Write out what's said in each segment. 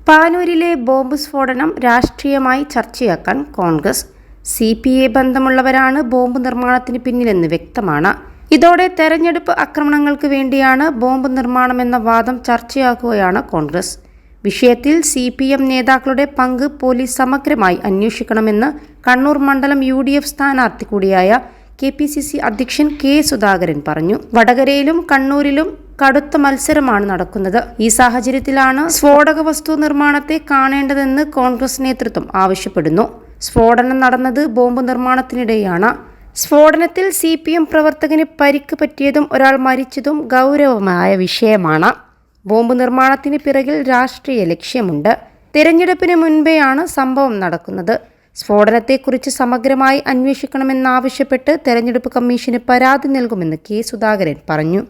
പാനൂരിലെ bomb സ്ഫോടനം രാഷ്ട്രീയമായി ചർച്ചയാക്കാൻ Congress. CPI ബന്ധമുള്ളവരാണ് bomb നിർമ്മാണത്തിന് പിന്നിലെന്ന് വ്യക്തമാണ്. ഇതോടെ തെരഞ്ഞെടുപ്പ് ആക്രമണങ്ങൾക്ക് വേണ്ടിയാണ് ബോംബ് നിർമ്മാണമെന്ന വാദം ചർച്ചയാക്കുകയാണ് കോൺഗ്രസ്. വിഷയത്തിൽ CPM നേതാക്കളുടെ പങ്ക് പോലീസ് സമഗ്രമായി അന്വേഷിക്കണമെന്ന് കണ്ണൂർ മണ്ഡലം UDF സ്ഥാനാർത്ഥി കൂടിയായ KPCC അധ്യക്ഷൻ K. സുധാകരൻ പറഞ്ഞു. വടകരയിലും കണ്ണൂരിലും കടുത്ത മത്സരമാണ് നടക്കുന്നത്. ഈ സാഹചര്യത്തിലാണ് സ്ഫോടക വസ്തു നിർമ്മാണത്തെ കാണേണ്ടതെന്ന് കോൺഗ്രസ് നേതൃത്വം ആവശ്യപ്പെടുന്നു. സ്ഫോടനം നടന്നത് ബോംബ് നിർമ്മാണത്തിനിടെയാണ്. സ്ഫോടനത്തിൽ CPM പ്രവർത്തകന് പരിക്ക് പറ്റിയതും ഒരാൾ മരിച്ചതും ഗൗരവമായ വിഷയമാണ്. ബോംബ് നിർമ്മാണത്തിന് പിറകിൽ രാഷ്ട്രീയ ലക്ഷ്യമുണ്ട്. തിരഞ്ഞെടുപ്പിന് മുൻപെയാണ് സംഭവം നടക്കുന്നത്. സ്ഫോടനത്തെക്കുറിച്ച് സമഗ്രമായി അന്വേഷിക്കണമെന്നാവശ്യപ്പെട്ട് തെരഞ്ഞെടുപ്പ് കമ്മീഷന് പരാതി നൽകുമെന്ന് K. സുധാകരൻ പറഞ്ഞു.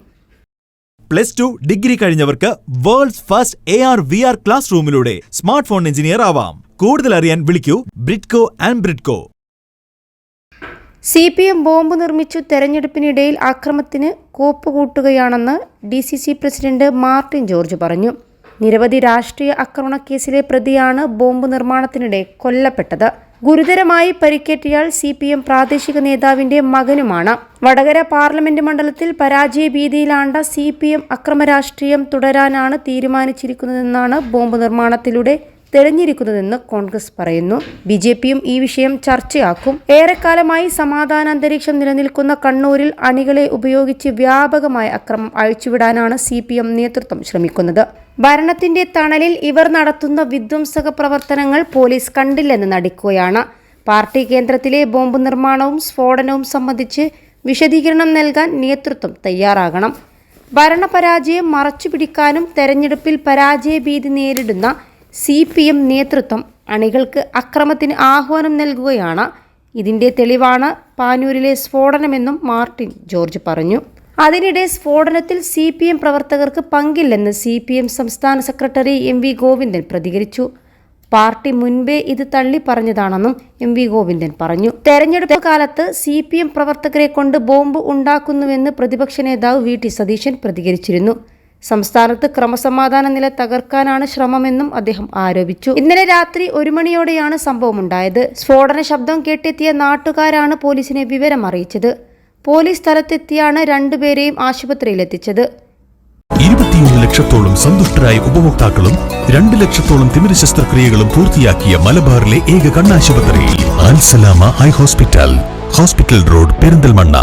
+2 ഡിഗ്രി കഴിഞ്ഞവർക്ക് വേൾഡ്സ് ഫസ്റ്റ് AR/VR ക്ലാസ് റൂമിലൂടെ സ്മാർട്ട് ഫോൺ എഞ്ചിനീയർ ആവാം. കൂടുതൽ അറിയാൻ വിളിക്കൂ Bridco and Bridco. CPM bomb നിർമ്മിച്ചു തെരഞ്ഞെടുപ്പിനിടയിൽ ആക്രമണത്തിന് കോപ്പുകൂട്ടുകയാണെന്ന് DCC പ്രസിഡന്റ് മാർട്ടിൻ ജോർജ് പറഞ്ഞു. നിരവധി രാഷ്ട്രീയ ആക്രമണ കേസിലെ പ്രതിയാണ് ബോംബ് നിർമ്മാണത്തിനിടെ കൊല്ലപ്പെട്ടത്. ഗുരുതരമായി പരിക്കേറ്റയാൾ CPM പ്രാദേശിക നേതാവിന്റെ മകനുമാണ്. വടകര പാർലമെന്റ് മണ്ഡലത്തിൽ പരാജയ ഭീതിയിലാണ്ട CPM അക്രമരാഷ്ട്രീയം തുടരാനാണ് തീരുമാനിച്ചിരിക്കുന്നതെന്നാണ് ബോംബ് നിർമ്മാണത്തിലൂടെ തെളിഞ്ഞിരിക്കുന്നതെന്ന് കോൺഗ്രസ് പറയുന്നു. BJPയും ഈ വിഷയം ചർച്ചയാക്കും. ഏറെക്കാലമായി സമാധാന അന്തരീക്ഷം നിലനിൽക്കുന്ന കണ്ണൂരിൽ അണികളെ ഉപയോഗിച്ച് വ്യാപകമായ അക്രമം അഴിച്ചുവിടാനാണ് CPM നേതൃത്വം ശ്രമിക്കുന്നത്. ഭരണത്തിന്റെ തണലിൽ ഇവർ നടത്തുന്ന വിധ്വംസക പ്രവർത്തനങ്ങൾ പോലീസ് കണ്ടില്ലെന്ന് നടിക്കുകയാണ്. പാർട്ടി കേന്ദ്രത്തിലെ ബോംബ് നിർമ്മാണവും സ്ഫോടനവും സംബന്ധിച്ച് വിശദീകരണം നൽകാൻ നേതൃത്വം തയ്യാറാകണം. ഭരണപരാജയം മറച്ചുപിടിക്കാനും തെരഞ്ഞെടുപ്പിൽ പരാജയ ഭീതി നേരിടുന്ന CPM നേതൃത്വം അണികൾക്ക് അക്രമത്തിന് ആഹ്വാനം നൽകുകയാണ്. ഇതിന്റെ തെളിവാണ് പാനൂരിലെ സ്ഫോടനമെന്നും മാർട്ടിൻ ജോർജ് പറഞ്ഞു. അതിനിടെ സ്ഫോടനത്തിൽ CPM പ്രവർത്തകർക്ക് പങ്കില്ലെന്ന് CPM സംസ്ഥാന സെക്രട്ടറി MV ഗോവിന്ദൻ പ്രതികരിച്ചു. പാർട്ടി മുൻപേ ഇത് തള്ളി പറഞ്ഞതാണെന്നും MV ഗോവിന്ദൻ പറഞ്ഞു. തെരഞ്ഞെടുപ്പ് കാലത്ത് CPM പ്രവർത്തകരെ കൊണ്ട് ബോംബ് ഉണ്ടാക്കുന്നുവെന്ന് പ്രതിപക്ഷ നേതാവ് VT സതീശൻ പ്രതികരിച്ചിരുന്നു. സംസ്ഥാനത്ത് ക്രമസമാധാന നില തകർക്കാനാണ് ശ്രമമെന്നും അദ്ദേഹം ആരോപിച്ചു. ഇന്നലെ രാത്രി 1 മണിയോടെയാണ് സംഭവമുണ്ടായത്. സ്ഫോടന ശബ്ദം കേട്ടെത്തിയ നാട്ടുകാരാണ് പോലീസിനെ വിവരം അറിയിച്ചത്. പോലീസ് സ്ഥലത്തെത്തിയാണ് രണ്ടുപേരെയും ആശുപത്രിയിലെത്തിച്ചത്. 21 ലക്ഷത്തോളം സന്തുഷ്ടരായ ഉപഭോക്താക്കളും 2 ലക്ഷത്തോളം തിമിര ശസ്ത്രക്രിയകളും പൂർത്തിയാക്കിയ മലബാറിലെ ഏക കണ്ണാശുപത്രി Al Salama eye hospital road Perinthalmanna.